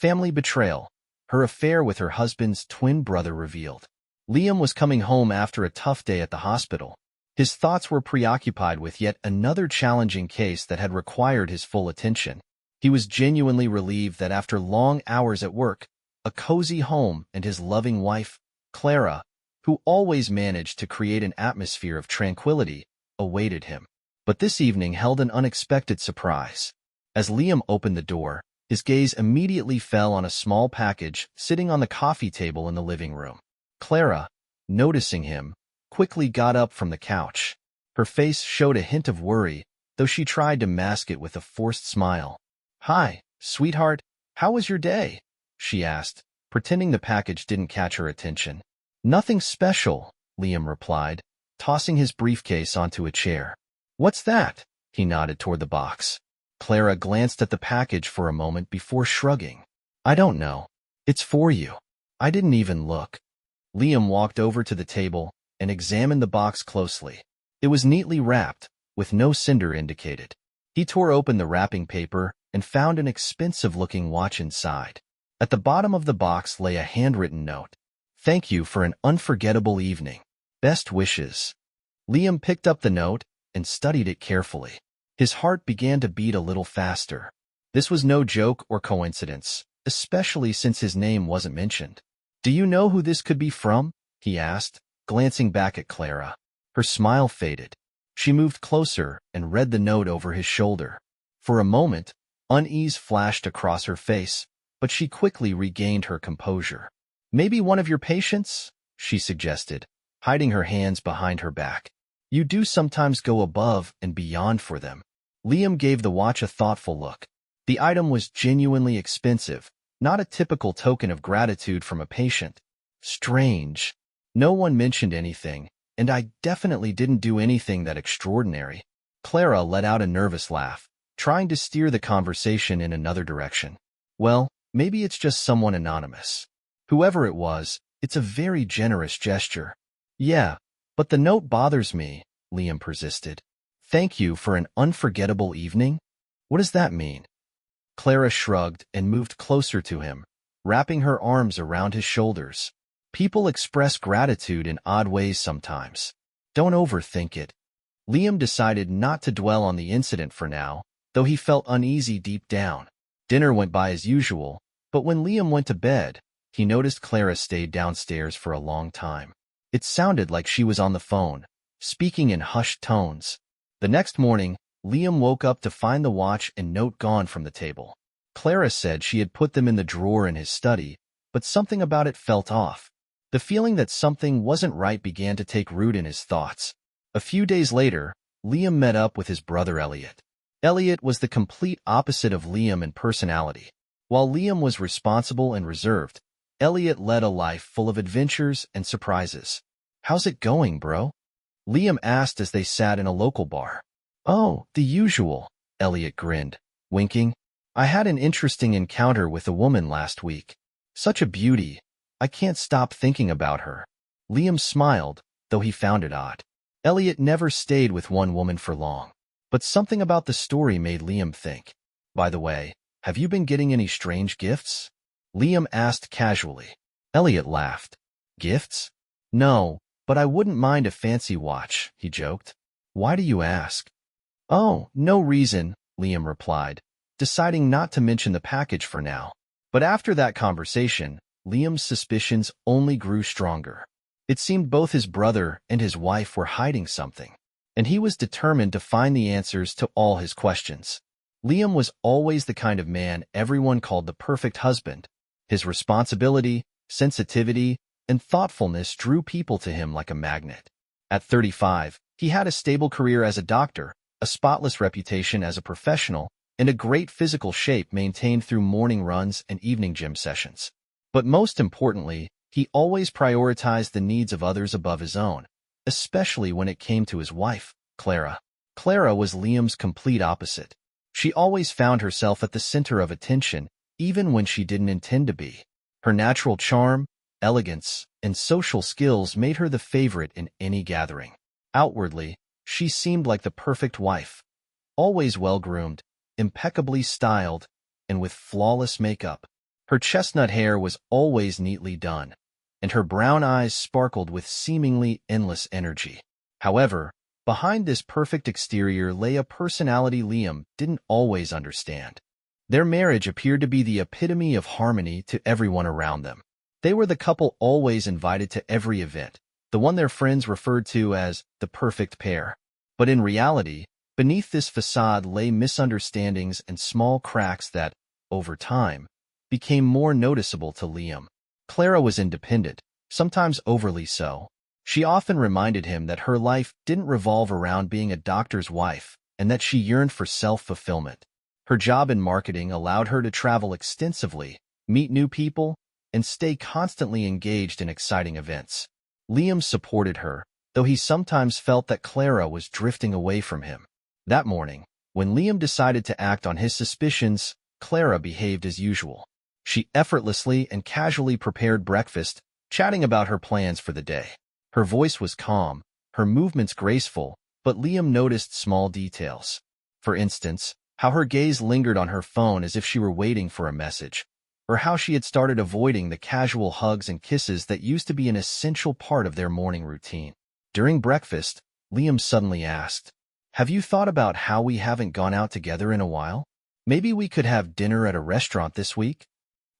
Family betrayal. Her affair with her husband's twin brother revealed. Liam was coming home after a tough day at the hospital. His thoughts were preoccupied with yet another challenging case that had required his full attention. He was genuinely relieved that after long hours at work, a cozy home and his loving wife, Clara, who always managed to create an atmosphere of tranquility, awaited him. But this evening held an unexpected surprise. As Liam opened the door, his gaze immediately fell on a small package sitting on the coffee table in the living room. Clara, noticing him, quickly got up from the couch. Her face showed a hint of worry, though she tried to mask it with a forced smile. "Hi, sweetheart, how was your day?" she asked, pretending the package didn't catch her attention. "Nothing special," Liam replied, tossing his briefcase onto a chair. "What's that?" He nodded toward the box. Clara glanced at the package for a moment before shrugging. "I don't know. It's for you. I didn't even look." Liam walked over to the table and examined the box closely. It was neatly wrapped, with no sender indicated. He tore open the wrapping paper and found an expensive-looking watch inside. At the bottom of the box lay a handwritten note. "Thank you for an unforgettable evening. Best wishes." Liam picked up the note and studied it carefully. His heart began to beat a little faster. This was no joke or coincidence, especially since his name wasn't mentioned. "Do you know who this could be from?" he asked, glancing back at Clara. Her smile faded. She moved closer and read the note over his shoulder. For a moment, unease flashed across her face, but she quickly regained her composure. "Maybe one of your patients?" she suggested, hiding her hands behind her back. "You do sometimes go above and beyond for them." Liam gave the watch a thoughtful look. The item was genuinely expensive, not a typical token of gratitude from a patient. Strange. No one mentioned anything, and I definitely didn't do anything that extraordinary. Clara let out a nervous laugh, trying to steer the conversation in another direction. "Well, maybe it's just someone anonymous. Whoever it was, it's a very generous gesture." "Yeah, but the note bothers me," Liam persisted. "Thank you for an unforgettable evening? What does that mean?" Clara shrugged and moved closer to him, wrapping her arms around his shoulders. "People express gratitude in odd ways sometimes. Don't overthink it." Liam decided not to dwell on the incident for now, though he felt uneasy deep down. Dinner went by as usual, but when Liam went to bed, he noticed Clara stayed downstairs for a long time. It sounded like she was on the phone, speaking in hushed tones. The next morning, Liam woke up to find the watch and note gone from the table. Clara said she had put them in the drawer in his study, but something about it felt off. The feeling that something wasn't right began to take root in his thoughts. A few days later, Liam met up with his brother Elliot. Elliot was the complete opposite of Liam in personality. While Liam was responsible and reserved, Elliot led a life full of adventures and surprises. "How's it going, bro?" Liam asked as they sat in a local bar. "Oh, the usual," Elliot grinned, winking. "I had an interesting encounter with a woman last week. Such a beauty. I can't stop thinking about her." Liam smiled, though he found it odd. Elliot never stayed with one woman for long. But something about the story made Liam think. "By the way, have you been getting any strange gifts?" Liam asked casually. Elliot laughed. "Gifts? No, but I wouldn't mind a fancy watch," he joked. "Why do you ask?" "Oh, no reason," Liam replied, deciding not to mention the package for now. But after that conversation, Liam's suspicions only grew stronger. It seemed both his brother and his wife were hiding something, and he was determined to find the answers to all his questions. Liam was always the kind of man everyone called the perfect husband. His responsibility, sensitivity, and thoughtfulness drew people to him like a magnet. At 35, he had a stable career as a doctor, a spotless reputation as a professional, and a great physical shape maintained through morning runs and evening gym sessions. But most importantly, he always prioritized the needs of others above his own, especially when it came to his wife, Clara. Clara was Liam's complete opposite. She always found herself at the center of attention, even when she didn't intend to be. Her natural charm, elegance, and social skills made her the favorite in any gathering. Outwardly, she seemed like the perfect wife, always well-groomed, impeccably styled, and with flawless makeup. Her chestnut hair was always neatly done, and her brown eyes sparkled with seemingly endless energy. However, behind this perfect exterior lay a personality Liam didn't always understand. Their marriage appeared to be the epitome of harmony to everyone around them. They were the couple always invited to every event, the one their friends referred to as the perfect pair. But in reality, beneath this facade lay misunderstandings and small cracks that, over time, became more noticeable to Liam. Clara was independent, sometimes overly so. She often reminded him that her life didn't revolve around being a doctor's wife and that she yearned for self-fulfillment. Her job in marketing allowed her to travel extensively, meet new people, and stay constantly engaged in exciting events. Liam supported her, though he sometimes felt that Clara was drifting away from him. That morning, when Liam decided to act on his suspicions, Clara behaved as usual. She effortlessly and casually prepared breakfast, chatting about her plans for the day. Her voice was calm, her movements graceful, but Liam noticed small details. For instance, how her gaze lingered on her phone as if she were waiting for a message, or how she had started avoiding the casual hugs and kisses that used to be an essential part of their morning routine. During breakfast, Liam suddenly asked, "Have you thought about how we haven't gone out together in a while? Maybe we could have dinner at a restaurant this week?"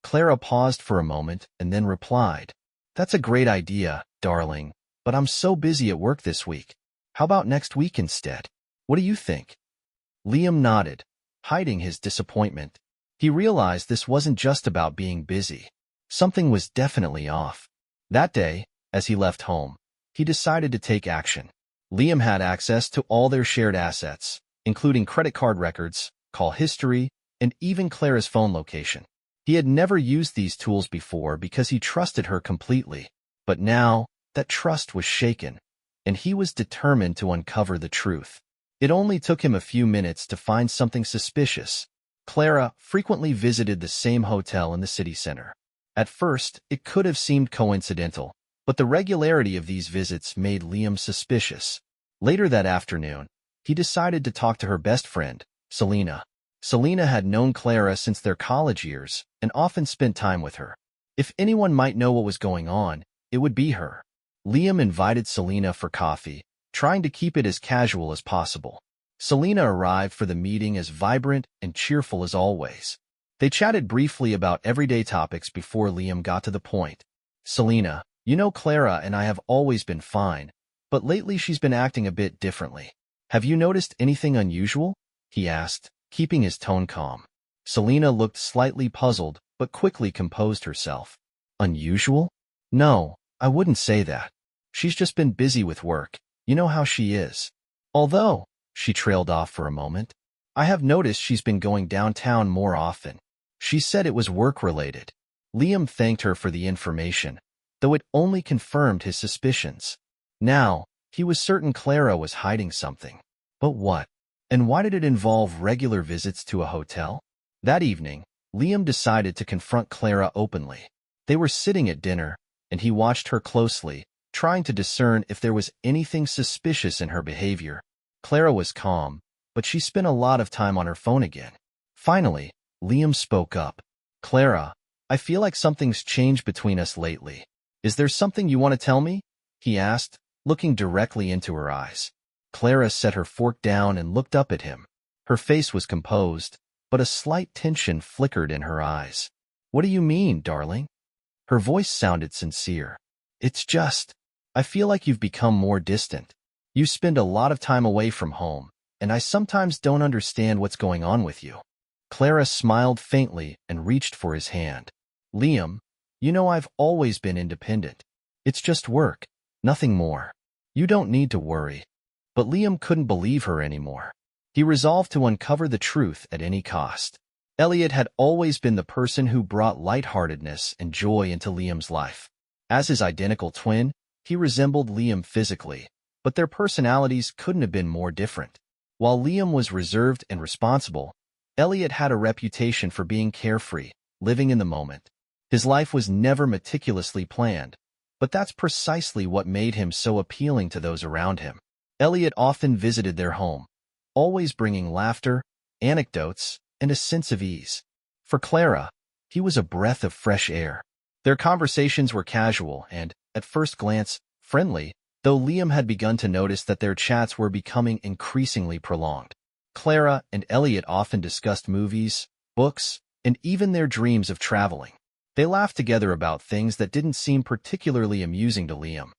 Clara paused for a moment and then replied, "That's a great idea, darling, but I'm so busy at work this week. How about next week instead? What do you think?" Liam nodded, hiding his disappointment. He realized this wasn't just about being busy. Something was definitely off. That day, as he left home, he decided to take action. Liam had access to all their shared assets, including credit card records, call history, and even Clara's phone location. He had never used these tools before because he trusted her completely, but now that trust was shaken, and he was determined to uncover the truth. It only took him a few minutes to find something suspicious. Clara frequently visited the same hotel in the city center. At first, it could have seemed coincidental, but the regularity of these visits made Liam suspicious. Later that afternoon, he decided to talk to her best friend, Selena. Selena had known Clara since their college years and often spent time with her. If anyone might know what was going on, it would be her. Liam invited Selena for coffee, trying to keep it as casual as possible. Selena arrived for the meeting as vibrant and cheerful as always. They chatted briefly about everyday topics before Liam got to the point. "Selena, you know Clara and I have always been fine, but lately she's been acting a bit differently. Have you noticed anything unusual?" he asked, keeping his tone calm. Selena looked slightly puzzled, but quickly composed herself. "Unusual? No, I wouldn't say that. She's just been busy with work. You know how she is. Although," she trailed off for a moment, "I have noticed she's been going downtown more often. She said it was work-related." Liam thanked her for the information, though it only confirmed his suspicions. Now, he was certain Clara was hiding something. But what? And why did it involve regular visits to a hotel? That evening, Liam decided to confront Clara openly. They were sitting at dinner, and he watched her closely, trying to discern if there was anything suspicious in her behavior. Clara was calm, but she spent a lot of time on her phone again. Finally, Liam spoke up. "Clara, I feel like something's changed between us lately. Is there something you want to tell me?" he asked, looking directly into her eyes. Clara set her fork down and looked up at him. Her face was composed, but a slight tension flickered in her eyes. "What do you mean, darling?" Her voice sounded sincere. "It's just, I feel like you've become more distant. You spend a lot of time away from home, and I sometimes don't understand what's going on with you." Clara smiled faintly and reached for his hand. "Liam, you know I've always been independent. It's just work, nothing more. You don't need to worry." But Liam couldn't believe her anymore. He resolved to uncover the truth at any cost. Elliot had always been the person who brought lightheartedness and joy into Liam's life. As his identical twin, he resembled Liam physically, but their personalities couldn't have been more different. While Liam was reserved and responsible, Elliot had a reputation for being carefree, living in the moment. His life was never meticulously planned, but that's precisely what made him so appealing to those around him. Elliot often visited their home, always bringing laughter, anecdotes, and a sense of ease. For Clara, He was a breath of fresh air. Their conversations were casual and, at first glance, friendly, though Liam had begun to notice that their chats were becoming increasingly prolonged. Clara and Elliot often discussed movies, books, and even their dreams of traveling. They laughed together about things that didn't seem particularly amusing to Liam.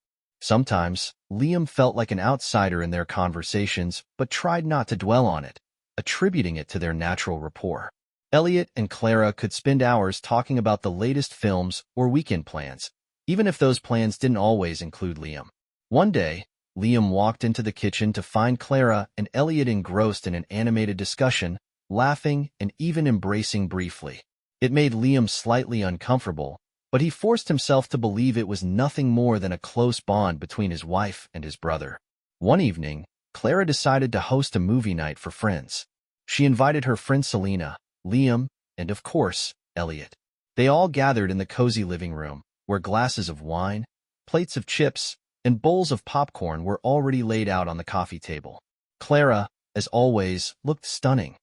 Sometimes, Liam felt like an outsider in their conversations but tried not to dwell on it, attributing it to their natural rapport. Elliot and Clara could spend hours talking about the latest films or weekend plans, even if those plans didn't always include Liam. One day, Liam walked into the kitchen to find Clara and Elliot engrossed in an animated discussion, laughing and even embracing briefly. It made Liam slightly uncomfortable, but he forced himself to believe it was nothing more than a close bond between his wife and his brother. One evening, Clara decided to host a movie night for friends. She invited her friend Selena, Liam, and of course, Elliot. They all gathered in the cozy living room, where glasses of wine, plates of chips, and bowls of popcorn were already laid out on the coffee table. Clara, as always, looked stunning.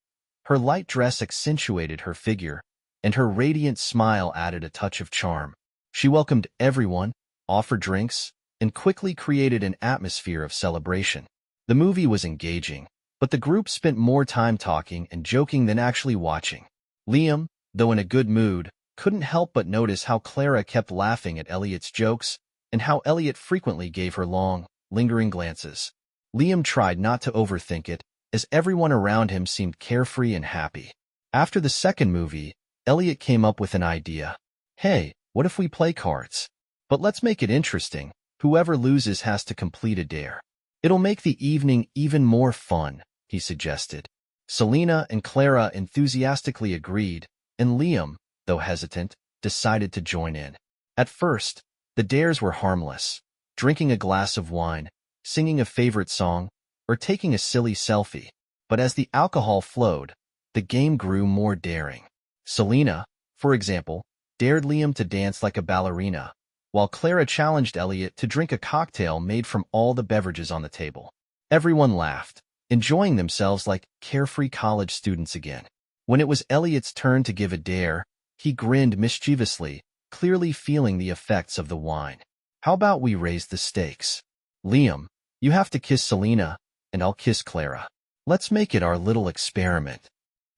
Her light dress accentuated her figure, and her radiant smile added a touch of charm. She welcomed everyone, offered drinks, and quickly created an atmosphere of celebration. The movie was engaging, but the group spent more time talking and joking than actually watching. Liam, though in a good mood, couldn't help but notice how Clara kept laughing at Elliot's jokes and how Elliot frequently gave her long, lingering glances. Liam tried not to overthink it, as everyone around him seemed carefree and happy. After the second movie, Elliot came up with an idea. Hey, what if we play cards? But let's make it interesting. Whoever loses has to complete a dare. It'll make the evening even more fun, he suggested. Selena and Clara enthusiastically agreed, and Liam, though hesitant, decided to join in. At first, the dares were harmless, drinking a glass of wine, singing a favorite song, or taking a silly selfie. But as the alcohol flowed, the game grew more daring. Selena, for example, dared Liam to dance like a ballerina, while Clara challenged Elliot to drink a cocktail made from all the beverages on the table. Everyone laughed, enjoying themselves like carefree college students again. When it was Elliot's turn to give a dare, he grinned mischievously, clearly feeling the effects of the wine. How about we raise the stakes? Liam, you have to kiss Selena, and I'll kiss Clara. Let's make it our little experiment.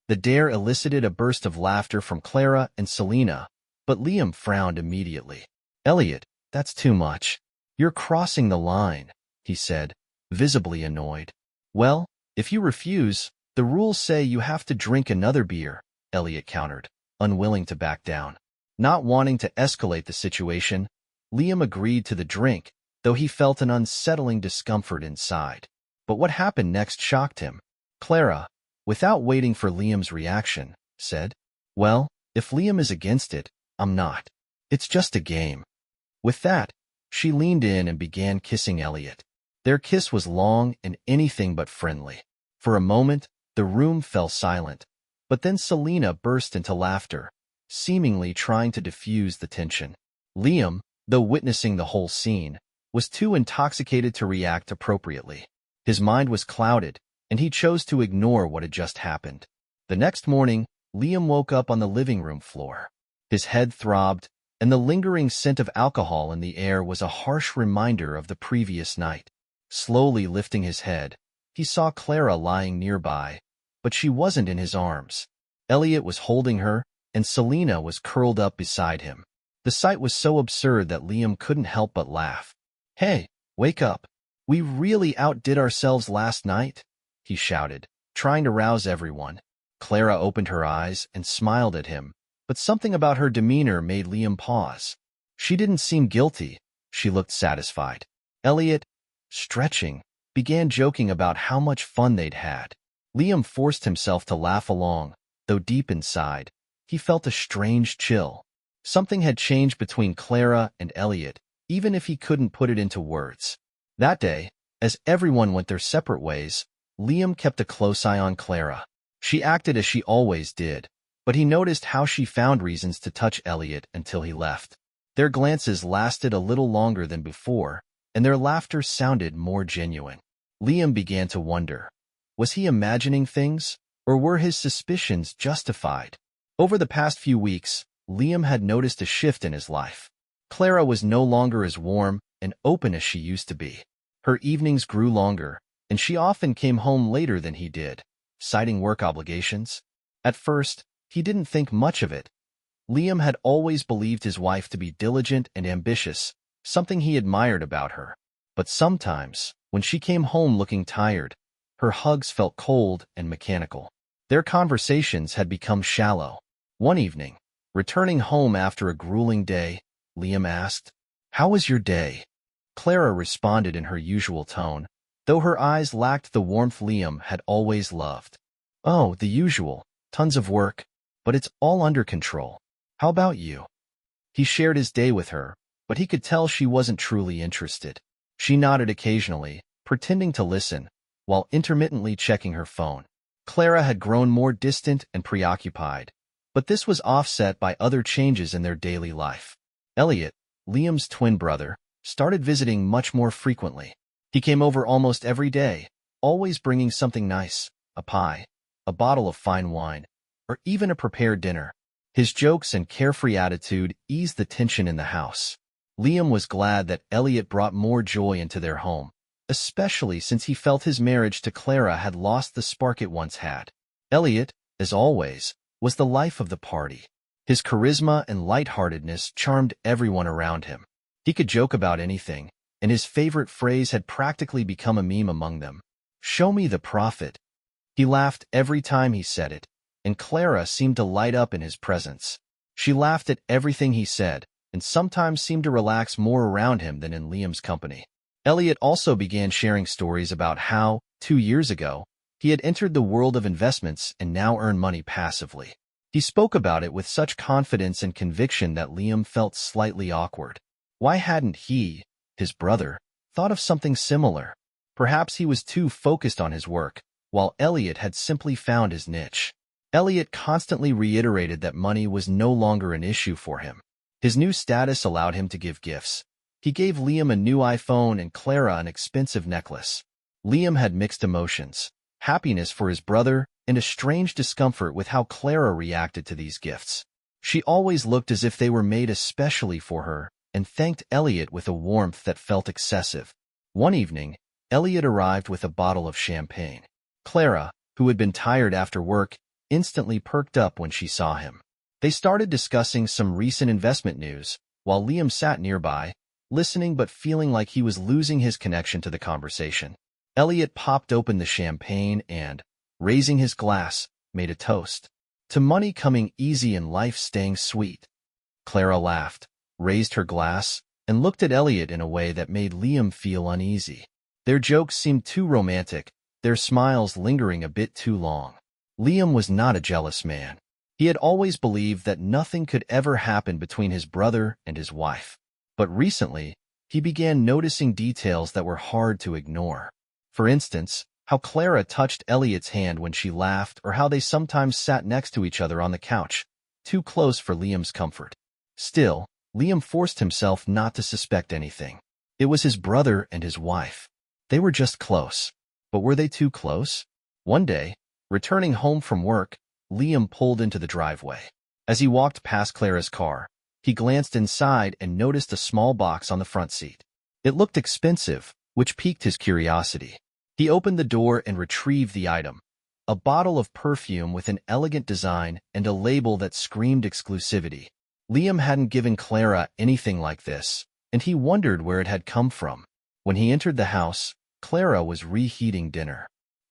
The dare elicited a burst of laughter from Clara and Selena, but Liam frowned immediately. Elliot, that's too much. You're crossing the line, he said, visibly annoyed. Well, if you refuse, the rules say you have to drink another beer, Elliot countered, unwilling to back down. Not wanting to escalate the situation, Liam agreed to the drink, though he felt an unsettling discomfort inside. But what happened next shocked him. Clara, without waiting for Liam's reaction, said, Well, if Liam is against it, I'm not. It's just a game. With that, she leaned in and began kissing Elliot. Their kiss was long and anything but friendly. For a moment, the room fell silent, but then Selena burst into laughter, seemingly trying to diffuse the tension. Liam, though witnessing the whole scene, was too intoxicated to react appropriately. His mind was clouded, and he chose to ignore what had just happened. The next morning, Liam woke up on the living room floor. His head throbbed, and the lingering scent of alcohol in the air was a harsh reminder of the previous night. Slowly lifting his head, he saw Clara lying nearby, but she wasn't in his arms. Elliot was holding her, and Selena was curled up beside him. The sight was so absurd that Liam couldn't help but laugh. Hey, wake up. We really outdid ourselves last night, he shouted, trying to rouse everyone. Clara opened her eyes and smiled at him, but something about her demeanor made Liam pause. She didn't seem guilty. She looked satisfied. Elliot, stretching, began joking about how much fun they'd had. Liam forced himself to laugh along, though deep inside, he felt a strange chill. Something had changed between Clara and Elliot, even if he couldn't put it into words. That day, as everyone went their separate ways, Liam kept a close eye on Clara. She acted as she always did, but he noticed how she found reasons to touch Elliot until he left. Their glances lasted a little longer than before, and their laughter sounded more genuine. Liam began to wonder, was he imagining things, or were his suspicions justified? Over the past few weeks, Liam had noticed a shift in his life. Clara was no longer as warm and open as she used to be. Her evenings grew longer, and she often came home later than he did, citing work obligations. At first, he didn't think much of it. Liam had always believed his wife to be diligent and ambitious, something he admired about her. But sometimes, when she came home looking tired, her hugs felt cold and mechanical. Their conversations had become shallow. One evening, returning home after a grueling day, Liam asked, "How was your day?" Clara responded in her usual tone, though her eyes lacked the warmth Liam had always loved. "Oh, the usual, tons of work, but it's all under control. How about you?" He shared his day with her, but he could tell she wasn't truly interested. She nodded occasionally, pretending to listen, while intermittently checking her phone. Clara had grown more distant and preoccupied, but this was offset by other changes in their daily life. Elliot, Liam's twin brother, started visiting much more frequently. He came over almost every day, always bringing something nice, a pie, a bottle of fine wine, or even a prepared dinner. His jokes and carefree attitude eased the tension in the house. Liam was glad that Elliot brought more joy into their home, especially since he felt his marriage to Clara had lost the spark it once had. Elliot, as always, was the life of the party. His charisma and lightheartedness charmed everyone around him. He could joke about anything, and his favorite phrase had practically become a meme among them. "Show me the profit." He laughed every time he said it, and Clara seemed to light up in his presence. She laughed at everything he said, and sometimes seemed to relax more around him than in Liam's company. Elliot also began sharing stories about how, 2 years ago, he had entered the world of investments and now earned money passively. He spoke about it with such confidence and conviction that Liam felt slightly awkward. Why hadn't he, his brother, thought of something similar? Perhaps he was too focused on his work, while Elliot had simply found his niche. Elliot constantly reiterated that money was no longer an issue for him. His new status allowed him to give gifts. He gave Liam a new iPhone and Clara an expensive necklace. Liam had mixed emotions, happiness for his brother and a strange discomfort with how Clara reacted to these gifts. She always looked as if they were made especially for her, and thanked Elliot with a warmth that felt excessive. One evening, Elliot arrived with a bottle of champagne. Clara, who had been tired after work, instantly perked up when she saw him. They started discussing some recent investment news, while Liam sat nearby, listening but feeling like he was losing his connection to the conversation. Elliot popped open the champagne and, raising his glass, made a toast. "To money coming easy and life staying sweet." Clara laughed, raised her glass, and looked at Elliot in a way that made Liam feel uneasy. Their jokes seemed too romantic, their smiles lingering a bit too long. Liam was not a jealous man. He had always believed that nothing could ever happen between his brother and his wife. But recently, he began noticing details that were hard to ignore. For instance, how Clara touched Elliot's hand when she laughed, or how they sometimes sat next to each other on the couch, too close for Liam's comfort. Still, Liam forced himself not to suspect anything. It was his brother and his wife. They were just close. But were they too close? One day, returning home from work, Liam pulled into the driveway. As he walked past Clara's car, he glanced inside and noticed a small box on the front seat. It looked expensive, which piqued his curiosity. He opened the door and retrieved the item, a bottle of perfume with an elegant design and a label that screamed exclusivity. Liam hadn't given Clara anything like this, and he wondered where it had come from. When he entered the house, Clara was reheating dinner.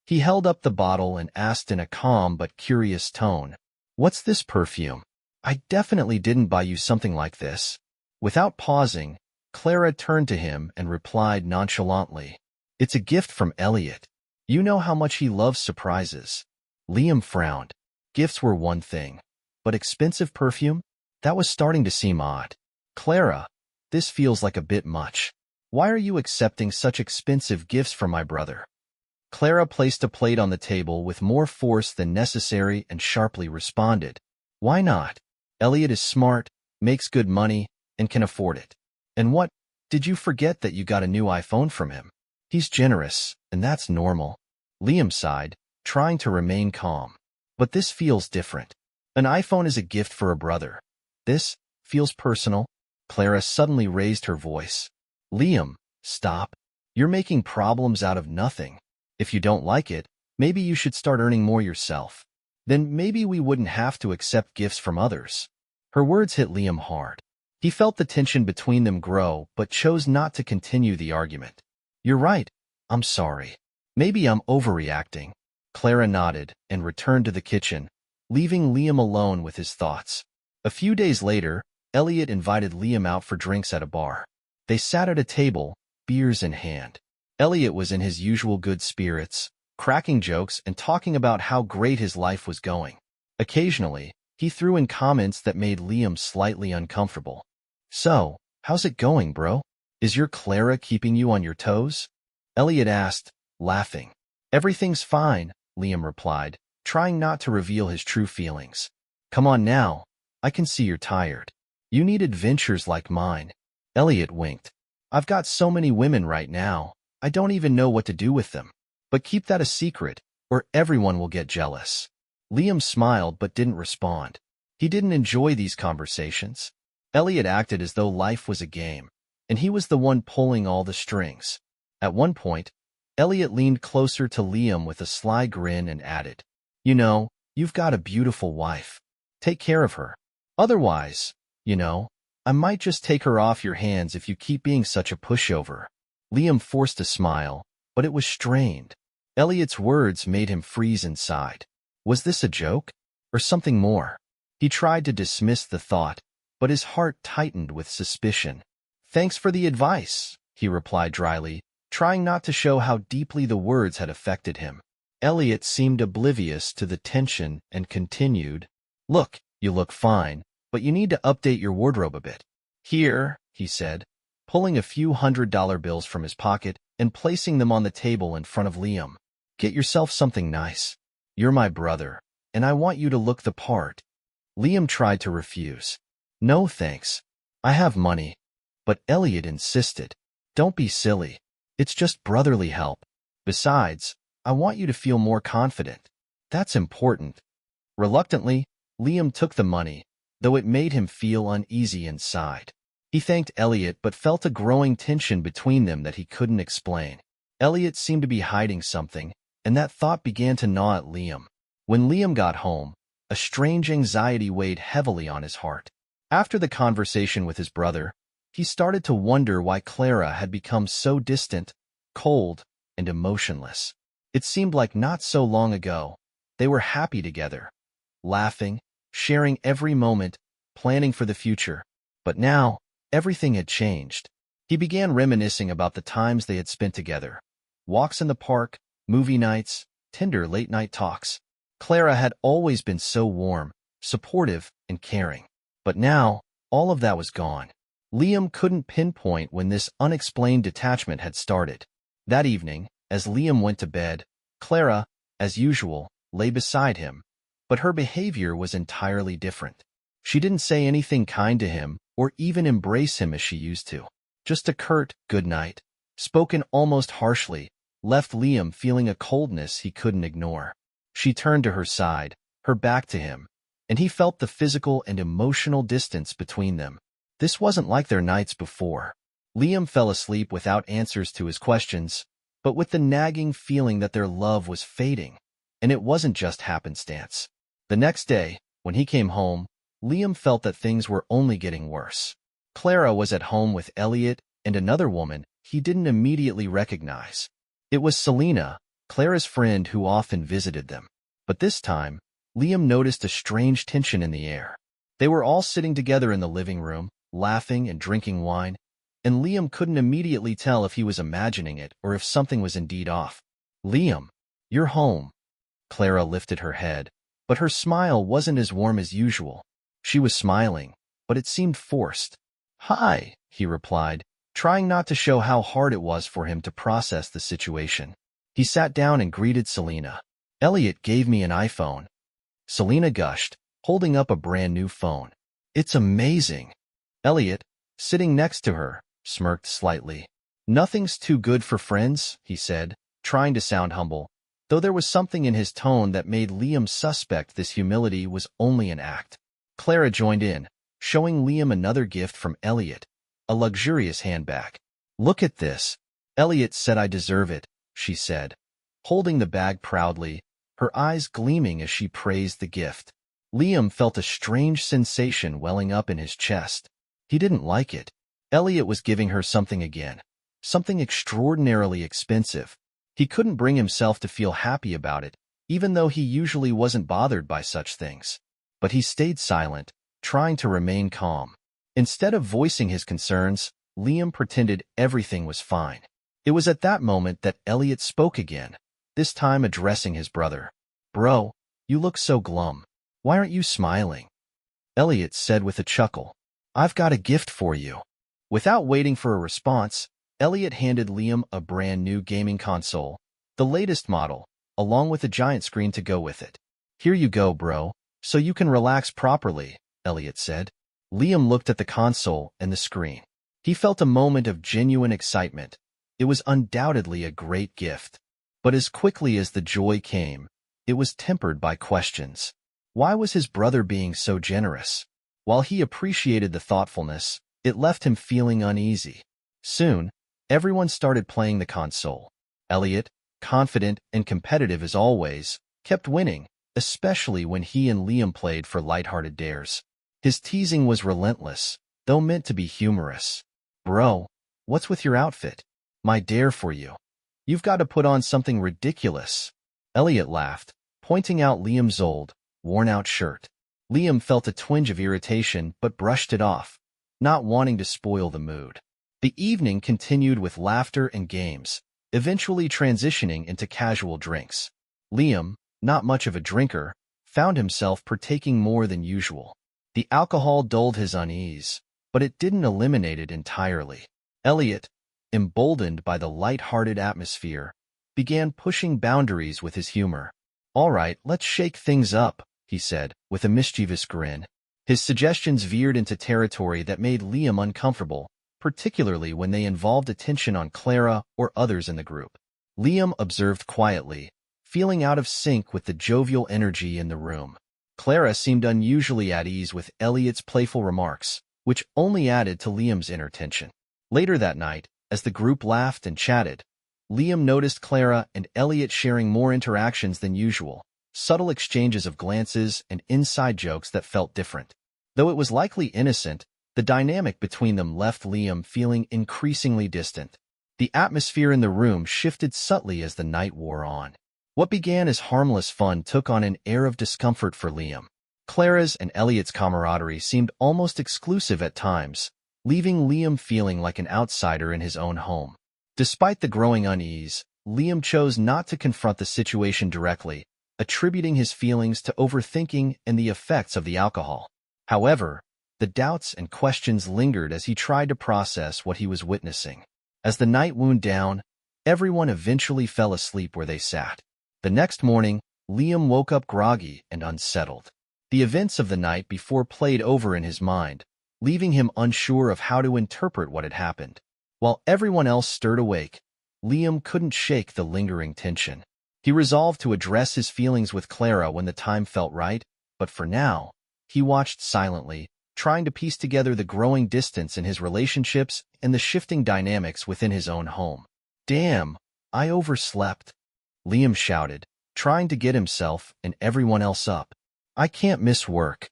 He held up the bottle and asked in a calm but curious tone, "What's this perfume? I definitely didn't buy you something like this." Without pausing, Clara turned to him and replied nonchalantly, "It's a gift from Elliot. You know how much he loves surprises." Liam frowned. Gifts were one thing, but expensive perfume? That was starting to seem odd. "Clara, this feels like a bit much. Why are you accepting such expensive gifts from my brother?" Clara placed a plate on the table with more force than necessary and sharply responded, "Why not? Elliot is smart, makes good money, and can afford it. And what, did you forget that you got a new iPhone from him? He's generous, and that's normal." Liam sighed, trying to remain calm. "But this feels different. An iPhone is a gift for a brother. This feels personal. Clara suddenly raised her voice. Liam, stop. You're making problems out of nothing. If you don't like it, maybe you should start earning more yourself. Then maybe we wouldn't have to accept gifts from others. Her words hit Liam hard. He felt the tension between them grow, but chose not to continue the argument. You're right. I'm sorry. Maybe I'm overreacting. Clara nodded and returned to the kitchen, leaving Liam alone with his thoughts. A few days later, Elliot invited Liam out for drinks at a bar. They sat at a table, beers in hand. Elliot was in his usual good spirits, cracking jokes and talking about how great his life was going. Occasionally, he threw in comments that made Liam slightly uncomfortable. So, how's it going, bro? Is your Clara keeping you on your toes? Elliot asked, laughing. Everything's fine, Liam replied, trying not to reveal his true feelings. Come on now, I can see you're tired. You need adventures like mine. Elliot winked. I've got so many women right now, I don't even know what to do with them. But keep that a secret, or everyone will get jealous. Liam smiled but didn't respond. He didn't enjoy these conversations. Elliot acted as though life was a game, and he was the one pulling all the strings. At one point, Elliot leaned closer to Liam with a sly grin and added, You know, you've got a beautiful wife. Take care of her. Otherwise, I might just take her off your hands if you keep being such a pushover. Liam forced a smile, but it was strained. Elliot's words made him freeze inside. Was this a joke? Or something more? He tried to dismiss the thought, but his heart tightened with suspicion. Thanks for the advice, he replied dryly, trying not to show how deeply the words had affected him. Elliot seemed oblivious to the tension and continued, Look, you look fine, but you need to update your wardrobe a bit. Here, he said, pulling a few $100 bills from his pocket and placing them on the table in front of Liam. Get yourself something nice. You're my brother, and I want you to look the part. Liam tried to refuse. No thanks. I have money. But Elliot insisted. Don't be silly. It's just brotherly help. Besides, I want you to feel more confident. That's important. Reluctantly, Liam took the money, though it made him feel uneasy inside. He thanked Elliot but felt a growing tension between them that he couldn't explain. Elliot seemed to be hiding something, and that thought began to gnaw at Liam. When Liam got home, a strange anxiety weighed heavily on his heart. After the conversation with his brother, he started to wonder why Clara had become so distant, cold, and emotionless. It seemed like not so long ago, they were happy together, laughing, sharing every moment, planning for the future. But now, everything had changed. He began reminiscing about the times they had spent together. Walks in the park, movie nights, tender late-night talks. Clara had always been so warm, supportive, and caring. But now, all of that was gone. Liam couldn't pinpoint when this unexplained detachment had started. That evening, as Liam went to bed, Clara, as usual, lay beside him, but her behavior was entirely different. She didn't say anything kind to him or even embrace him as she used to. Just a curt good night, spoken almost harshly, left Liam feeling a coldness he couldn't ignore. She turned to her side, her back to him, and he felt the physical and emotional distance between them. This wasn't like their nights before. Liam fell asleep without answers to his questions, but with the nagging feeling that their love was fading, and it wasn't just happenstance. The next day, when he came home, Liam felt that things were only getting worse. Clara was at home with Elliot and another woman he didn't immediately recognize. It was Selena, Clara's friend who often visited them. But this time, Liam noticed a strange tension in the air. They were all sitting together in the living room, laughing and drinking wine, and Liam couldn't immediately tell if he was imagining it or if something was indeed off. Liam, you're home. Clara lifted her head, but her smile wasn't as warm as usual. She was smiling, but it seemed forced. Hi, he replied, trying not to show how hard it was for him to process the situation. He sat down and greeted Selena. Elliot gave me an iPhone. Selena gushed, holding up a brand new phone. It's amazing. Elliot, sitting next to her, smirked slightly. Nothing's too good for friends, he said, trying to sound humble, though there was something in his tone that made Liam suspect this humility was only an act. Clara joined in. showing Liam another gift from Elliot, a luxurious handbag. "Look at this. Elliot said I deserve it," she said, holding the bag proudly, her eyes gleaming as she praised the gift. Liam felt a strange sensation welling up in his chest. He didn't like it. Elliot was giving her something again, something extraordinarily expensive. He couldn't bring himself to feel happy about it, even though he usually wasn't bothered by such things. But he stayed silent, trying to remain calm. Instead of voicing his concerns, Liam pretended everything was fine. It was at that moment that Elliot spoke again, this time addressing his brother. "Bro, you look so glum. Why aren't you smiling?" Elliot said with a chuckle. "I've got a gift for you." Without waiting for a response, Elliot handed Liam a brand new gaming console, the latest model, along with a giant screen to go with it. "Here you go, bro, so you can relax properly," Elliot said. Liam looked at the console and the screen. He felt a moment of genuine excitement. It was undoubtedly a great gift. But as quickly as the joy came, it was tempered by questions. Why was his brother being so generous? While he appreciated the thoughtfulness, it left him feeling uneasy. Soon, everyone started playing the console. Elliot, confident and competitive as always, kept winning, especially when he and Liam played for lighthearted dares. His teasing was relentless, though meant to be humorous. "Bro, what's with your outfit? My dare for you. You've got to put on something ridiculous." Elliot laughed, pointing out Liam's old, worn-out shirt. Liam felt a twinge of irritation but brushed it off, not wanting to spoil the mood. The evening continued with laughter and games, eventually transitioning into casual drinks. Liam, not much of a drinker, found himself partaking more than usual. The alcohol dulled his unease, but it didn't eliminate it entirely. Elliot, emboldened by the light-hearted atmosphere, began pushing boundaries with his humor. "All right, let's shake things up," he said, with a mischievous grin. His suggestions veered into territory that made Liam uncomfortable, particularly when they involved attention on Clara or others in the group. Liam observed quietly, feeling out of sync with the jovial energy in the room. Clara seemed unusually at ease with Elliot's playful remarks, which only added to Liam's inner tension. Later that night, as the group laughed and chatted, Liam noticed Clara and Elliot sharing more interactions than usual, subtle exchanges of glances and inside jokes that felt different. Though it was likely innocent, the dynamic between them left Liam feeling increasingly distant. The atmosphere in the room shifted subtly as the night wore on. What began as harmless fun took on an air of discomfort for Liam. Clara's and Elliot's camaraderie seemed almost exclusive at times, leaving Liam feeling like an outsider in his own home. Despite the growing unease, Liam chose not to confront the situation directly, attributing his feelings to overthinking and the effects of the alcohol. However, the doubts and questions lingered as he tried to process what he was witnessing. As the night wound down, everyone eventually fell asleep where they sat. The next morning, Liam woke up groggy and unsettled. The events of the night before played over in his mind, leaving him unsure of how to interpret what had happened. While everyone else stirred awake, Liam couldn't shake the lingering tension. He resolved to address his feelings with Clara when the time felt right, but for now, he watched silently, trying to piece together the growing distance in his relationships and the shifting dynamics within his own home. "Damn, I overslept," Liam shouted, trying to get himself and everyone else up. "I can't miss work."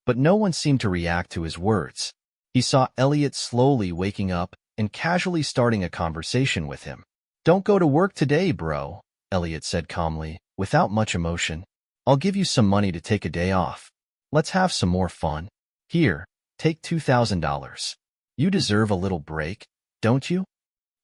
But no one seemed to react to his words. He saw Elliot slowly waking up and casually starting a conversation with him. "Don't go to work today, bro," Elliot said calmly, without much emotion. "I'll give you some money to take a day off. Let's have some more fun. Here, take $2,000. You deserve a little break, don't you?"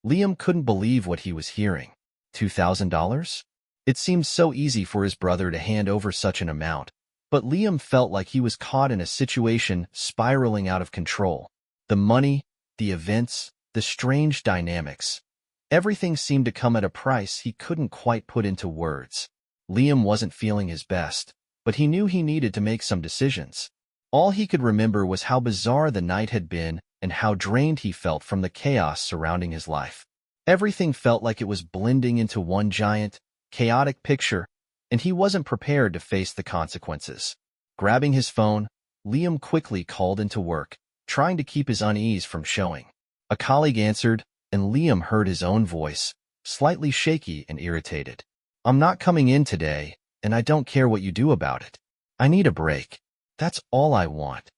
Liam couldn't believe what he was hearing. $2,000? It seemed so easy for his brother to hand over such an amount, but Liam felt like he was caught in a situation spiraling out of control. The money, the events, the strange dynamics. Everything seemed to come at a price he couldn't quite put into words. Liam wasn't feeling his best, but he knew he needed to make some decisions. All he could remember was how bizarre the night had been and how drained he felt from the chaos surrounding his life. Everything felt like it was blending into one giant, chaotic picture, and he wasn't prepared to face the consequences. Grabbing his phone, Liam quickly called into work, trying to keep his unease from showing. A colleague answered, and Liam heard his own voice, slightly shaky and irritated. I'm not coming in today, and I don't care what you do about it. I need a break. That's all I want.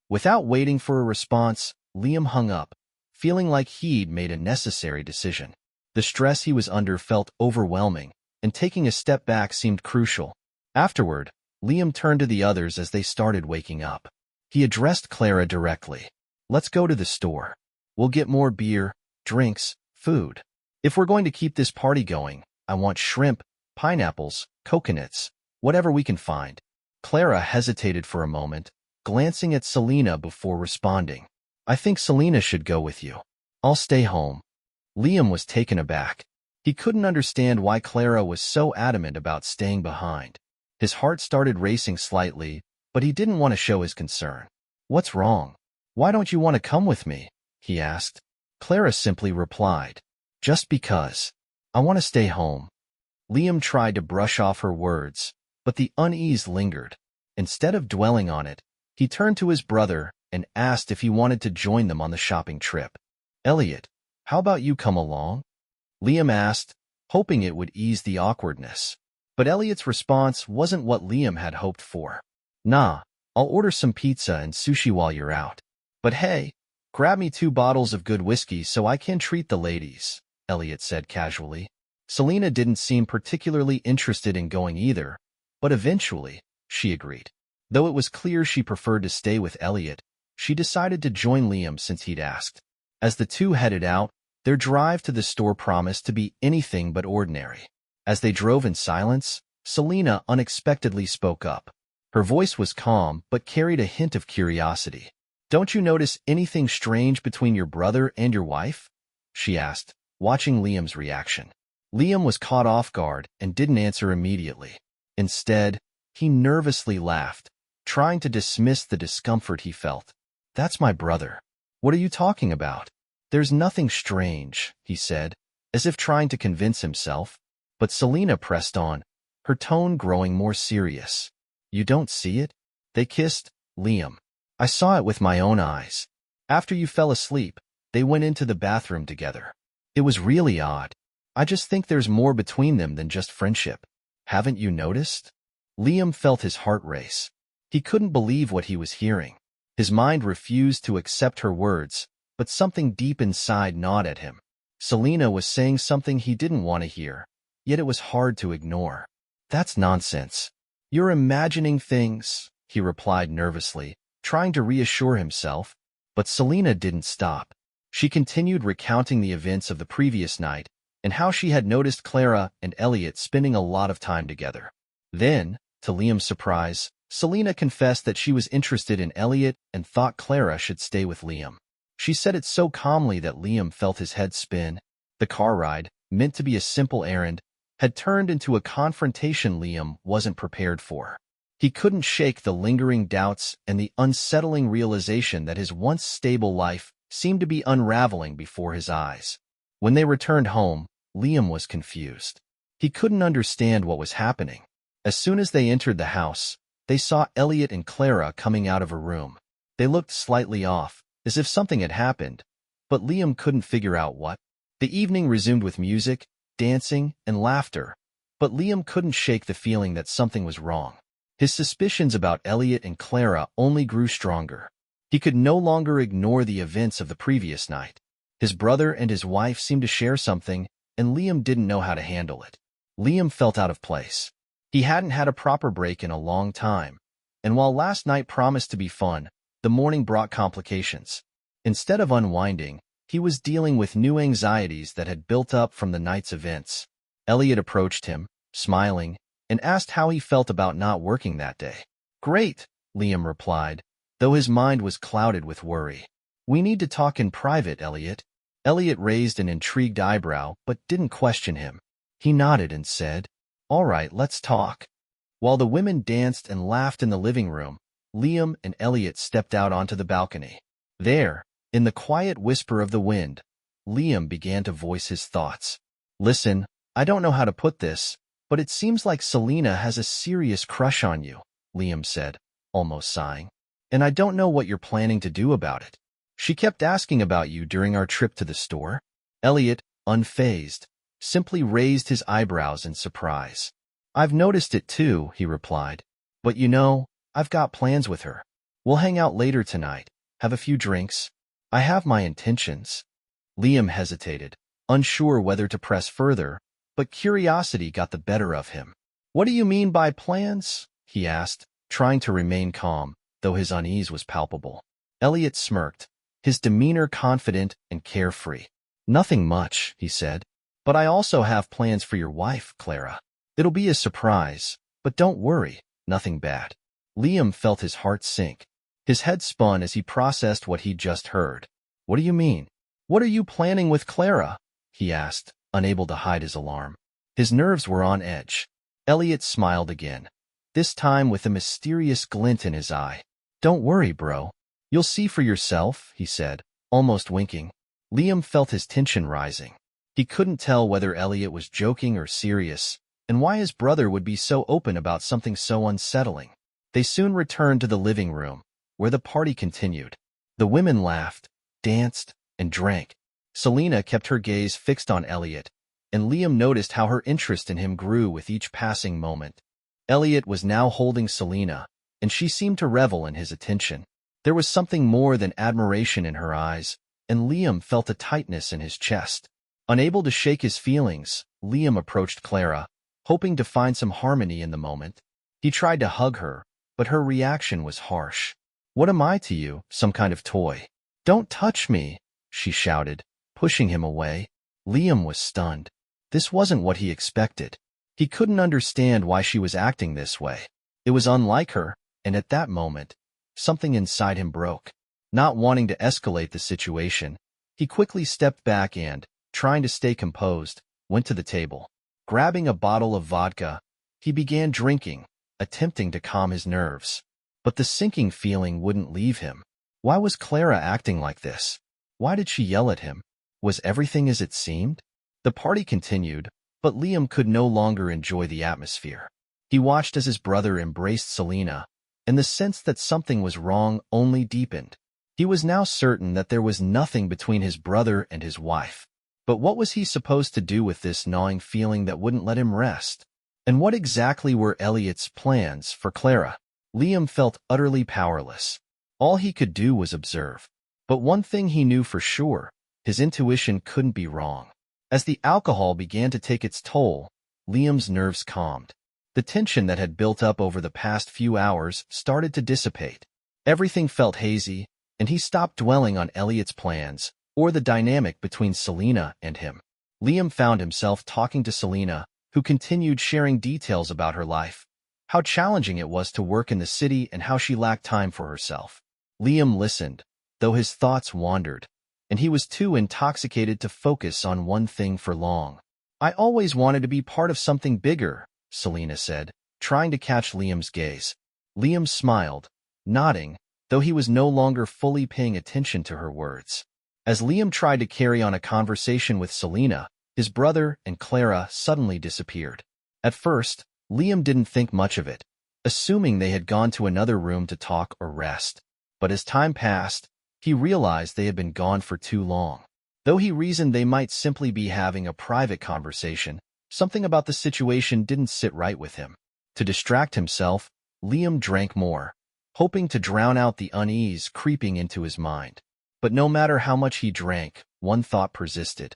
Without waiting for a response, Liam hung up, feeling like he'd made a necessary decision. The stress he was under felt overwhelming, and taking a step back seemed crucial. Afterward, Liam turned to the others as they started waking up. He addressed Clara directly. Let's go to the store. We'll get more beer, drinks, food. If we're going to keep this party going, I want shrimp, pineapples, coconuts, whatever we can find. Clara hesitated for a moment, glancing at Selena before responding. I think Selena should go with you. I'll stay home. Liam was taken aback. He couldn't understand why Clara was so adamant about staying behind. His heart started racing slightly, but he didn't want to show his concern. What's wrong? Why don't you want to come with me? He asked. Clara simply replied, just because. I want to stay home. Liam tried to brush off her words, but the unease lingered. Instead of dwelling on it, he turned to his brother and asked if he wanted to join them on the shopping trip. Elliot, how about you come along? Liam asked, hoping it would ease the awkwardness. But Elliot's response wasn't what Liam had hoped for. Nah, I'll order some pizza and sushi while you're out. But hey, grab me 2 bottles of good whiskey so I can treat the ladies, Elliot said casually. Selena didn't seem particularly interested in going either, but eventually, she agreed. Though it was clear she preferred to stay with Elliot, she decided to join Liam since he'd asked. As the two headed out, their drive to the store promised to be anything but ordinary. As they drove in silence, Selena unexpectedly spoke up. Her voice was calm but carried a hint of curiosity. Don't you notice anything strange between your brother and your wife? She asked, watching Liam's reaction. Liam was caught off guard and didn't answer immediately. Instead, he nervously laughed, trying to dismiss the discomfort he felt. That's my brother. What are you talking about? There's nothing strange, he said, as if trying to convince himself. But Selena pressed on, her tone growing more serious. You don't see it? They kissed, Liam. I saw it with my own eyes. After you fell asleep, they went into the bathroom together. It was really odd. I just think there's more between them than just friendship. Haven't you noticed? Liam felt his heart race. He couldn't believe what he was hearing. His mind refused to accept her words, but something deep inside gnawed at him. Selena was saying something he didn't want to hear, yet it was hard to ignore. That's nonsense. You're imagining things, he replied nervously, trying to reassure himself, but Selena didn't stop. She continued recounting the events of the previous night and how she had noticed Clara and Elliot spending a lot of time together. Then, to Liam's surprise, Selena confessed that she was interested in Elliot and thought Clara should stay with Liam. She said it so calmly that Liam felt his head spin. The car ride, meant to be a simple errand, had turned into a confrontation Liam wasn't prepared for. He couldn't shake the lingering doubts and the unsettling realization that his once stable life seemed to be unraveling before his eyes. When they returned home, Liam was confused. He couldn't understand what was happening. As soon as they entered the house, they saw Elliot and Clara coming out of a room. They looked slightly off, as if something had happened, but Liam couldn't figure out what. The evening resumed with music, dancing, and laughter, but Liam couldn't shake the feeling that something was wrong. His suspicions about Elliot and Clara only grew stronger. He could no longer ignore the events of the previous night. His brother and his wife seemed to share something, and Liam didn't know how to handle it. Liam felt out of place. He hadn't had a proper break in a long time, and while last night promised to be fun, the morning brought complications. Instead of unwinding, he was dealing with new anxieties that had built up from the night's events. Elliot approached him, smiling, and asked how he felt about not working that day. Great, Liam replied, though his mind was clouded with worry. We need to talk in private, Elliot. Elliot raised an intrigued eyebrow but didn't question him. He nodded and said, All right, let's talk. While the women danced and laughed in the living room, Liam and Elliot stepped out onto the balcony. There, in the quiet whisper of the wind, Liam began to voice his thoughts. Listen, I don't know how to put this, but it seems like Selena has a serious crush on you, Liam said, almost sighing. and I don't know what you're planning to do about it. She kept asking about you during our trip to the store. Elliot, unfazed, simply raised his eyebrows in surprise. I've noticed it too, he replied. But you know, I've got plans with her. We'll hang out later tonight, have a few drinks. I have my intentions. Liam hesitated, unsure whether to press further, but curiosity got the better of him. What do you mean by plans? He asked, trying to remain calm, though his unease was palpable. Elliot smirked, his demeanor confident and carefree. Nothing much, he said. But I also have plans for your wife, Clara. It'll be a surprise, but don't worry, nothing bad. Liam felt his heart sink. His head spun as he processed what he'd just heard. What do you mean? What are you planning with Clara? He asked, unable to hide his alarm. His nerves were on edge. Elliot smiled again, this time with a mysterious glint in his eye. Don't worry, bro. You'll see for yourself, he said, almost winking. Liam felt his tension rising. He couldn't tell whether Elliot was joking or serious, and why his brother would be so open about something so unsettling. They soon returned to the living room, where the party continued. The women laughed, danced, and drank. Selena kept her gaze fixed on Elliot, and Liam noticed how her interest in him grew with each passing moment. Elliot was now holding Selena, and she seemed to revel in his attention. There was something more than admiration in her eyes, and Liam felt a tightness in his chest. Unable to shake his feelings, Liam approached Clara, hoping to find some harmony in the moment. He tried to hug her, but her reaction was harsh. What am I to you, some kind of toy? Don't touch me, she shouted, pushing him away. Liam was stunned. This wasn't what he expected. He couldn't understand why she was acting this way. It was unlike her, and at that moment, something inside him broke. Not wanting to escalate the situation, he quickly stepped back and, trying to stay composed, went to the table. Grabbing a bottle of vodka, he began drinking, attempting to calm his nerves. But the sinking feeling wouldn't leave him. Why was Clara acting like this? Why did she yell at him? Was everything as it seemed? The party continued, but Liam could no longer enjoy the atmosphere. He watched as his brother embraced Selena, and the sense that something was wrong only deepened. He was now certain that there was nothing between his brother and his wife. But what was he supposed to do with this gnawing feeling that wouldn't let him rest? And what exactly were Elliot's plans for Clara? Liam felt utterly powerless. All he could do was observe. But one thing he knew for sure, his intuition couldn't be wrong. As the alcohol began to take its toll, Liam's nerves calmed. The tension that had built up over the past few hours started to dissipate. Everything felt hazy, and he stopped dwelling on Elliot's plans or the dynamic between Selena and him. Liam found himself talking to Selena, who continued sharing details about her life, how challenging it was to work in the city and how she lacked time for herself. Liam listened, though his thoughts wandered, and he was too intoxicated to focus on one thing for long. I always wanted to be part of something bigger, Selena said, trying to catch Liam's gaze. Liam smiled, nodding, though he was no longer fully paying attention to her words. As Liam tried to carry on a conversation with Selena, his brother and Clara suddenly disappeared. At first, Liam didn't think much of it, assuming they had gone to another room to talk or rest. But as time passed, he realized they had been gone for too long. Though he reasoned they might simply be having a private conversation, something about the situation didn't sit right with him. To distract himself, Liam drank more, hoping to drown out the unease creeping into his mind. But no matter how much he drank, one thought persisted.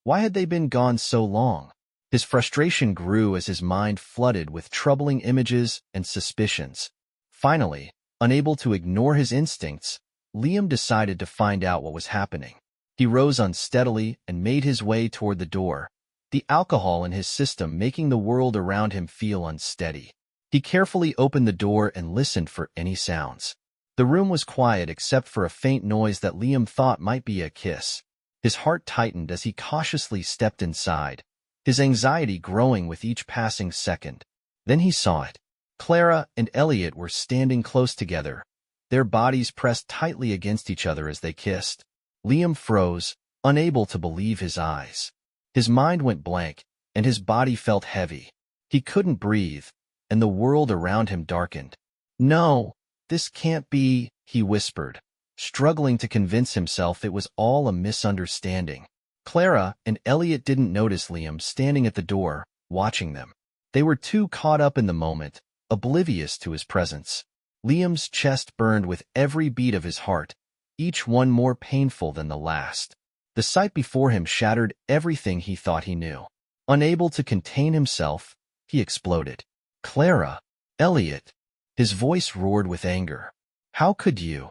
Why had they been gone so long? His frustration grew as his mind flooded with troubling images and suspicions. Finally, unable to ignore his instincts, Liam decided to find out what was happening. He rose unsteadily and made his way toward the door, the alcohol in his system making the world around him feel unsteady. He carefully opened the door and listened for any sounds. The room was quiet except for a faint noise that Liam thought might be a kiss. His heart tightened as he cautiously stepped inside, his anxiety growing with each passing second. Then he saw it. Clara and Elliot were standing close together, their bodies pressed tightly against each other as they kissed. Liam froze, unable to believe his eyes. His mind went blank, and his body felt heavy. He couldn't breathe, and the world around him darkened. No, This can't be, he whispered, struggling to convince himself it was all a misunderstanding. Clara and Elliot didn't notice Liam standing at the door, watching them. They were too caught up in the moment, oblivious to his presence. Liam's chest burned with every beat of his heart, each one more painful than the last. The sight before him shattered everything he thought he knew. Unable to contain himself, he exploded. Clara! Elliot! His voice roared with anger. How could you?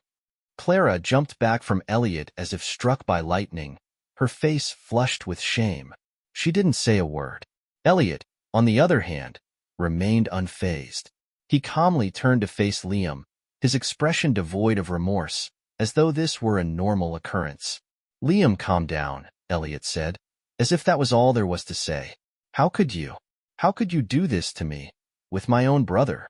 Clara jumped back from Elliot as if struck by lightning, her face flushed with shame. She didn't say a word. Elliot, on the other hand, remained unfazed. He calmly turned to face Liam, his expression devoid of remorse, as though this were a normal occurrence. Liam, calm down, Elliot said, as if that was all there was to say. How could you? How could you do this to me? With my own brother?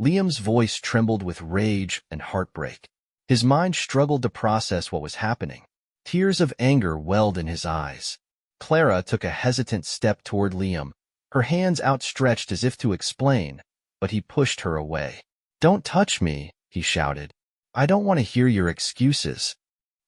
Liam's voice trembled with rage and heartbreak. His mind struggled to process what was happening. Tears of anger welled in his eyes. Clara took a hesitant step toward Liam, her hands outstretched as if to explain, but he pushed her away. Don't touch me, he shouted. I don't want to hear your excuses.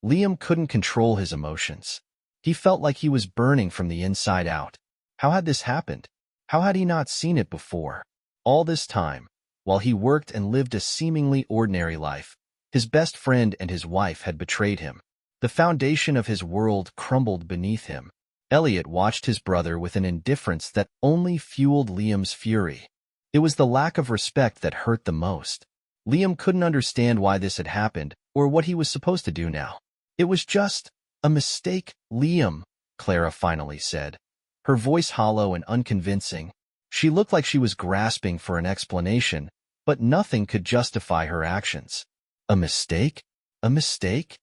Liam couldn't control his emotions. He felt like he was burning from the inside out. How had this happened? How had he not seen it before? All this time, while he worked and lived a seemingly ordinary life, his best friend and his wife had betrayed him. The foundation of his world crumbled beneath him. Elliot watched his brother with an indifference that only fueled Liam's fury. It was the lack of respect that hurt the most. Liam couldn't understand why this had happened or what he was supposed to do now. It was just a mistake, Liam, Clara finally said, her voice hollow and unconvincing. She looked like she was grasping for an explanation, but nothing could justify her actions. A mistake? A mistake?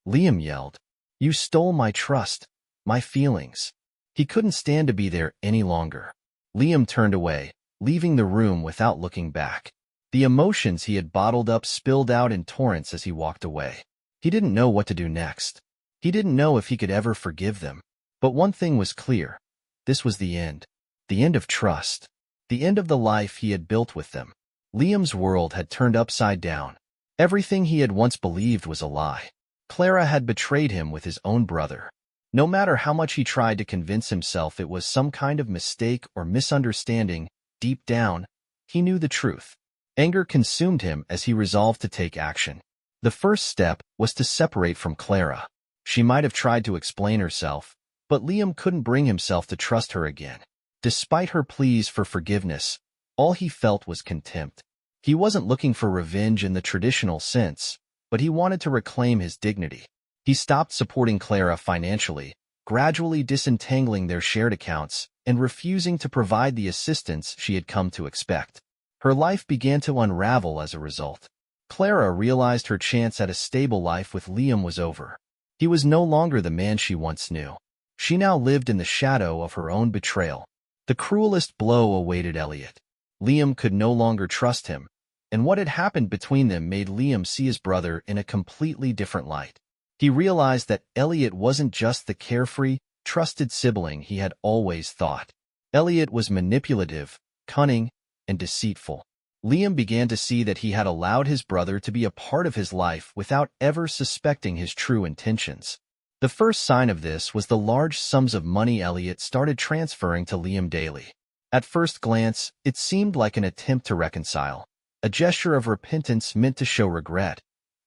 Liam yelled. You stole my trust, my feelings. He couldn't stand to be there any longer. Liam turned away, leaving the room without looking back. The emotions he had bottled up spilled out in torrents as he walked away. He didn't know what to do next. He didn't know if he could ever forgive them. But one thing was clear. This was the end. The end of trust. The end of the life he had built with them. Liam's world had turned upside down. Everything he had once believed was a lie. Clara had betrayed him with his own brother. No matter how much he tried to convince himself it was some kind of mistake or misunderstanding, deep down, he knew the truth. Anger consumed him as he resolved to take action. The first step was to separate from Clara. She might have tried to explain herself, but Liam couldn't bring himself to trust her again. Despite her pleas for forgiveness, all he felt was contempt. He wasn't looking for revenge in the traditional sense, but he wanted to reclaim his dignity. He stopped supporting Clara financially, gradually disentangling their shared accounts, and refusing to provide the assistance she had come to expect. Her life began to unravel as a result. Clara realized her chance at a stable life with Liam was over. He was no longer the man she once knew. She now lived in the shadow of her own betrayal. The cruelest blow awaited Elliot. Liam could no longer trust him, and what had happened between them made Liam see his brother in a completely different light. He realized that Elliot wasn't just the carefree, trusted sibling he had always thought. Elliot was manipulative, cunning, and deceitful. Liam began to see that he had allowed his brother to be a part of his life without ever suspecting his true intentions. The first sign of this was the large sums of money Elliot started transferring to Liam daily. At first glance, it seemed like an attempt to reconcile, a gesture of repentance meant to show regret,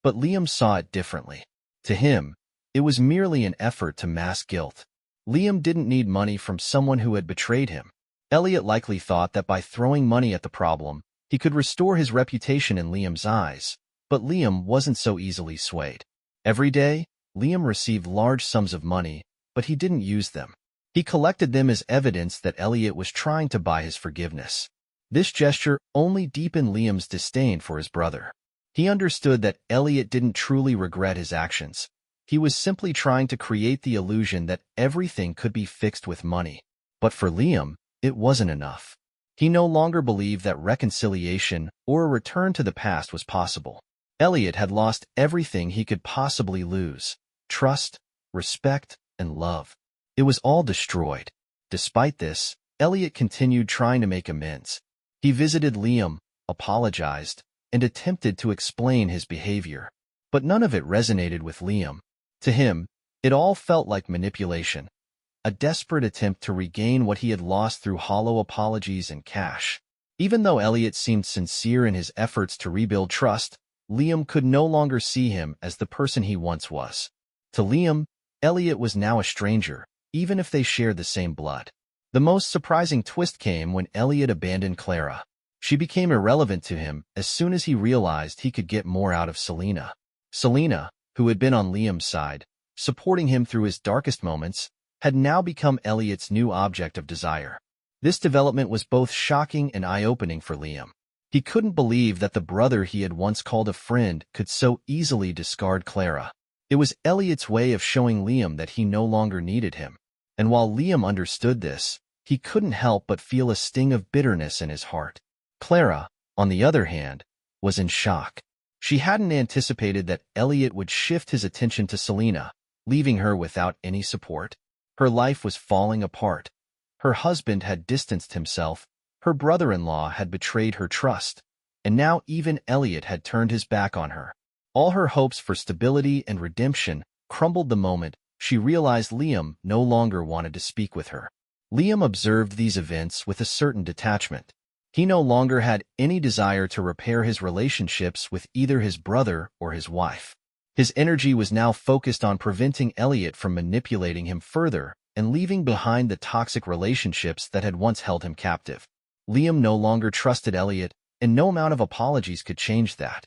but Liam saw it differently. To him, it was merely an effort to mask guilt. Liam didn't need money from someone who had betrayed him. Elliot likely thought that by throwing money at the problem, he could restore his reputation in Liam's eyes, but Liam wasn't so easily swayed. Every day, Liam received large sums of money, but he didn't use them. He collected them as evidence that Elliot was trying to buy his forgiveness. This gesture only deepened Liam's disdain for his brother. He understood that Elliot didn't truly regret his actions. He was simply trying to create the illusion that everything could be fixed with money. But for Liam, it wasn't enough. He no longer believed that reconciliation or a return to the past was possible. Elliot had lost everything he could possibly lose: trust, respect, and love. It was all destroyed. Despite this, Elliot continued trying to make amends. He visited Liam, apologized, and attempted to explain his behavior. But none of it resonated with Liam. To him, it all felt like manipulation, a desperate attempt to regain what he had lost through hollow apologies and cash. Even though Elliot seemed sincere in his efforts to rebuild trust, Liam could no longer see him as the person he once was. To Liam, Elliot was now a stranger, even if they shared the same blood. The most surprising twist came when Elliot abandoned Clara. She became irrelevant to him as soon as he realized he could get more out of Selena. Selena, who had been on Liam's side, supporting him through his darkest moments, had now become Elliot's new object of desire. This development was both shocking and eye-opening for Liam. He couldn't believe that the brother he had once called a friend could so easily discard Clara. It was Elliot's way of showing Liam that he no longer needed him. And while Liam understood this, he couldn't help but feel a sting of bitterness in his heart. Clara, on the other hand, was in shock. She hadn't anticipated that Elliot would shift his attention to Selena, leaving her without any support. Her life was falling apart. Her husband had distanced himself, her brother-in-law had betrayed her trust, and now even Elliot had turned his back on her. All her hopes for stability and redemption crumbled the moment she realized Liam no longer wanted to speak with her. Liam observed these events with a certain detachment. He no longer had any desire to repair his relationships with either his brother or his wife. His energy was now focused on preventing Elliot from manipulating him further and leaving behind the toxic relationships that had once held him captive. Liam no longer trusted Elliot, and no amount of apologies could change that.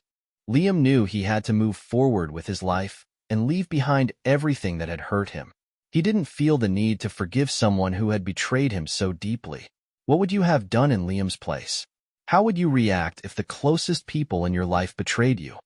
Liam knew he had to move forward with his life and leave behind everything that had hurt him. He didn't feel the need to forgive someone who had betrayed him so deeply. What would you have done in Liam's place? How would you react if the closest people in your life betrayed you?